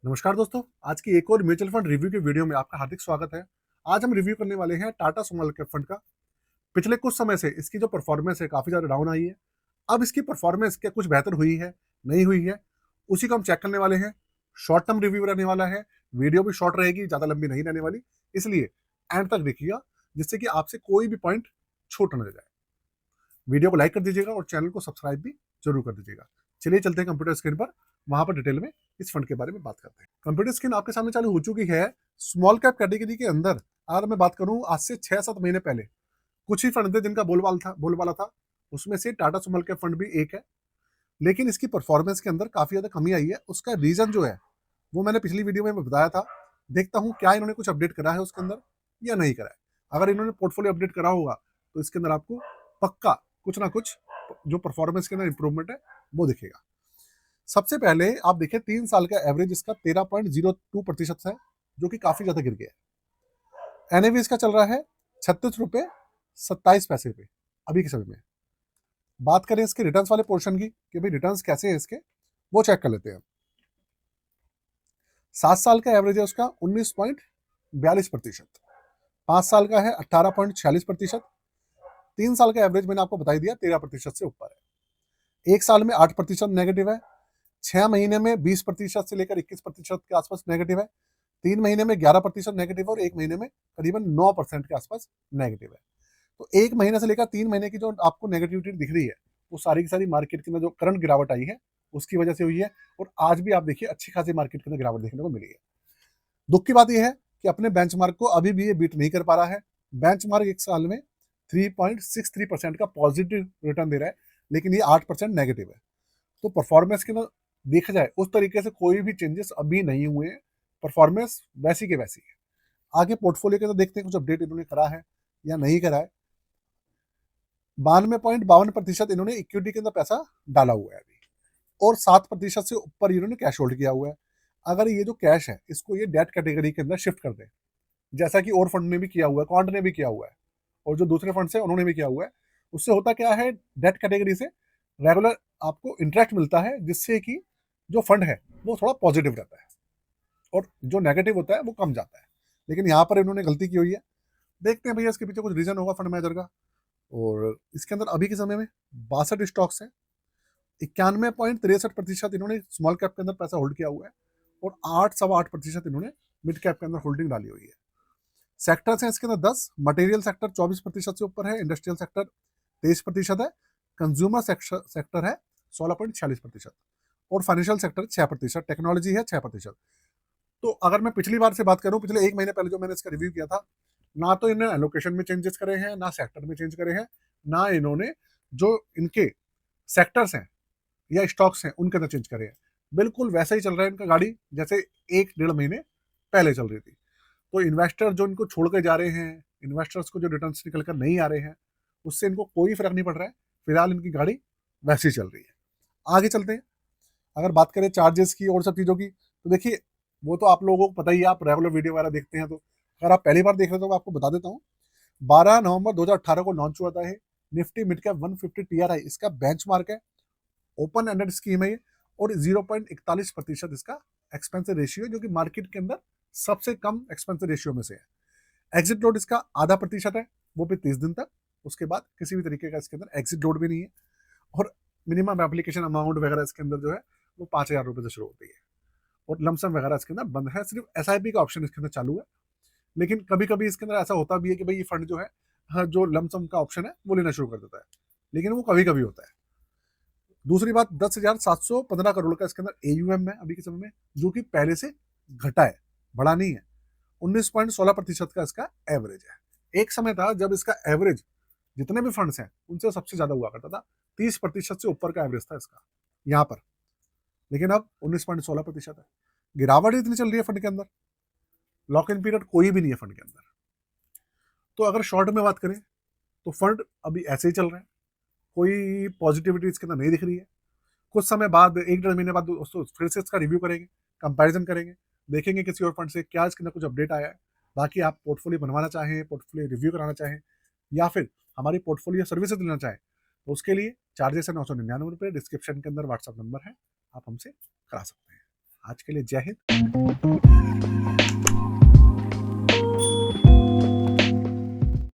नमस्कार दोस्तों, आज की एक और म्यूचुअल फंड रिव्यू की वीडियो में आपका हार्दिक स्वागत है। आज हम रिव्यू करने वाले हैं टाटा स्मॉल कैप फंड का। पिछले कुछ समय से इसकी जो परफॉर्मेंस है काफ़ी ज़्यादा डाउन आई है। अब इसकी परफॉर्मेंस क्या कुछ बेहतर हुई है, नहीं हुई है, उसी को हम चेक करने वाले हैं। शॉर्ट टर्म रिव्यू रहने वाला है, वीडियो भी शॉर्ट रहेगी, ज़्यादा लंबी नहीं रहने वाली, इसलिए एंड तक देखिएगा जिससे कि आपसे कोई भी पॉइंट छूट न जाए। वीडियो को लाइक कर दीजिएगा और चैनल को सब्सक्राइब भी जरूर कर दीजिएगा। चलिए चलते हैं कंप्यूटर स्क्रीन पर, वहां पर डिटेल में इस फंड के बारे में बात करते हैं। कंप्यूटर स्क्रीन आपके सामने चालू हो चुकी है। स्मॉल कैप कैटेगरी के अंदर अगर मैं बात करूं आज से 6-7 महीने पहले कुछ ही फंड थे जिनका बोलबाला था। उसमें से टाटा स्मॉल कैप फंड भी एक है। लेकिन इसकी परफॉर्मेंस के अंदर काफी ज्यादा कमी आई है। उसका रीजन जो है वो मैंने पिछली वीडियो में बताया था। देखता हूँ क्या इन्होंने कुछ अपडेट करा है उसके अंदर या नहीं करा है। अगर इन्होंने पोर्टफोलियो अपडेट करा होगा तो इसके अंदर आपको पक्का कुछ ना कुछ जो परफॉर्मेंस के अंदर इंप्रूवमेंट है वो दिखेगा। सबसे पहले आप देखिए 3 साल का एवरेज इसका 13.02% है, जो कि काफी ज्यादा गिर गया है। एनएवी इसका चल रहा है 36 रुपए 27 पैसे पे अभी के समय में। बात करें इसके रिटर्न्स वाले पोर्शन की कि भाई रिटर्न्स कैसे हैं इसके, वो चेक कर लेते हैं। 7 साल का एवरेज है उसका 19.42%। 5 साल का है 18.46%। 3 साल का एवरेज मैंने आपको बताई दिया 13% से ऊपर है। 1 साल में 8% नेगेटिव है। 6 महीने में 20% से लेकर 21% के आसपास नेगेटिव है। 3 महीने में 11% नेगेटिव है और 1 महीने में करीबन 9% के आसपास नेगेटिव है। तो 1 महीने से लेकर 3 महीने की जो आपको नेगेटिविटी दिख रही है वो सारी की सारी मार्केट के अंदर जो करंट गिरावट आई है उसकी वजह से हुई है। और आज भी आप देखिए अच्छी खासी मार्केट के अंदर गिरावट देखने को मिली है। दुख की बात यह है कि अपने बेंचमार्क को अभी भी ये बीट नहीं कर पा रहा है। बेंचमार्क एक साल में 3.63% का पॉजिटिव रिटर्न दे रहा है, लेकिन ये 8% नेगेटिव है। तो परफॉर्मेंस के अंदर देखा जाए उस तरीके से कोई भी चेंजेस अभी नहीं हुए हैं। परफॉर्मेंस वैसी के वैसी है। आगे पोर्टफोलियो के अंदर देखते हैं कुछ अपडेट इन्होंने करा है या नहीं करा है। 92.52% इन्होंने इक्विटी के अंदर पैसा डाला हुआ है अभी, और 7% से ऊपर इन्होंने कैश होल्ड किया हुआ है। अगर ये जो कैश है इसको ये डेट कैटेगरी के अंदर शिफ्ट कर दे, जैसा कि और फंड ने भी किया हुआ है, क्वांट ने भी किया हुआ है, और जो दूसरे फंड है उन्होंने भी किया हुआ है, उससे होता क्या है, डेट कैटेगरी से रेगुलर आपको इंटरेस्ट मिलता है, जिससे कि जो फंड है वो थोड़ा पॉजिटिव रहता है और जो नेगेटिव होता है वो कम जाता है। लेकिन यहाँ पर इन्होंने गलती की हुई है। देखते हैं भैया इसके पीछे कुछ रीजन होगा फंड मैनेजर का। और इसके अंदर अभी के समय में 62 स्टॉक्स हैं। 91.63% इन्होंने स्मॉल कैप के अंदर पैसा होल्ड किया हुआ है, और 8-8.25% इन्होंने मिड कैप के अंदर होल्डिंग डाली हुई है। सेक्टर्स हैं इसके अंदर 10। मटेरियल सेक्टर 24% से ऊपर है। इंडस्ट्रियल सेक्टर 23% है। कंज्यूमर सेक्टर है 16.46%, और फाइनेंशियल सेक्टर 6%। टेक्नोलॉजी है 6%। तो अगर मैं पिछली बार से बात करूं, पिछले 1 महीने पहले जो मैंने इसका रिव्यू किया था, ना तो इन्होंने एलोकेशन में चेंजेस करे हैं, ना सेक्टर में चेंज करे हैं, ना इन्होंने जो इनके सेक्टर्स हैं या स्टॉक्स हैं उनके अंदर चेंज करे हैं। बिल्कुल वैसा ही चल रहा है इनका गाड़ी जैसे 1-1.5 महीने पहले चल रही थी। तो इन्वेस्टर जो इनको छोड़ के जा रहे हैं, इन्वेस्टर्स को जो रिटर्न्स निकल कर नहीं आ रहे हैं, उससे इनको कोई फर्क नहीं पड़ रहा है। फिलहाल इनकी गाड़ी वैसी चल रही है। आगे चलते हैं। अगर बात करें चार्जेस की और सब चीज़ों की, तो देखिए वो तो आप लोगों को पता ही है, आप रेगुलर वीडियो वगैरह देखते हैं। तो अगर आप पहली बार देख रहे हो तो आपको बता देता हूँ। 12 नवंबर 2018 को लॉन्च हुआ था ये निफ्टी मिड कैप 150 टीआरआई, इसका बेंचमार्क है। ओपन एंडेड स्कीम है ये, और 0.41% इसका एक्सपेंसिव रेशियो है, जो कि मार्केट के अंदर सबसे कम एक्सपेंसिव रेशियो में से है। एग्जिट लोड इसका आधा प्रतिशत है, वो भी 30 दिन तक। उसके बाद किसी भी तरीके का इसके अंदर एग्जिट लोड भी नहीं है। और मिनिमम एप्लीकेशन अमाउंट वगैरह इसके अंदर जो है वो 5,000 रुपये से शुरू होती है, और लमसम वगैरह इसके अंदर बंद है। सिर्फ एसआईपी का ऑप्शन इसके अंदर चालू है। लेकिन कभी कभी इसके अंदर ऐसा होता भी है कि भाई ये फंड जो है, हाँ, जो लमसम का ऑप्शन है वो लेना शुरू कर देता है, लेकिन वो कभी कभी होता है। दूसरी बात, 10,715 करोड़ का इसके अंदर एयूएम है अभी के समय में, जो कि पहले से घटा है, बड़ा नहीं है। 19.16% का इसका एवरेज है। एक समय था जब इसका एवरेज जितने भी फंड्स हैं उनसे सबसे ज्यादा हुआ करता था। 30% से ऊपर का एवरेज था इसका यहाँ पर। लेकिन अब 19.16% है। गिरावट इतनी चल रही है फंड के अंदर, लॉक इन पीरियड कोई भी नहीं है फंड के अंदर। तो अगर शॉर्ट में बात करें तो फंड अभी ऐसे ही चल रहे हैं, कोई पॉजिटिविटी इसके अंदर नहीं दिख रही है। कुछ समय बाद 1-1.5 महीने बाद दोस्तों फिर से इसका रिव्यू करेंगे, कंपैरिजन करेंगे, देखेंगे किसी और फंड से क्या इसके अंदर कुछ अपडेट आया है। बाकी आप पोर्टफोलियो बनवाना चाहें, पोर्टफोलियो रिव्यू कराना चाहें, या फिर हमारी पोर्टफोलियो सर्विसेज लेना चाहें, तो उसके लिए चार्जेस है 999 रुपये। डिस्क्रिप्शन के अंदर व्हाट्सअप नंबर है, आप हमसे करा सकते हैं। आज के लिए जय हिंद।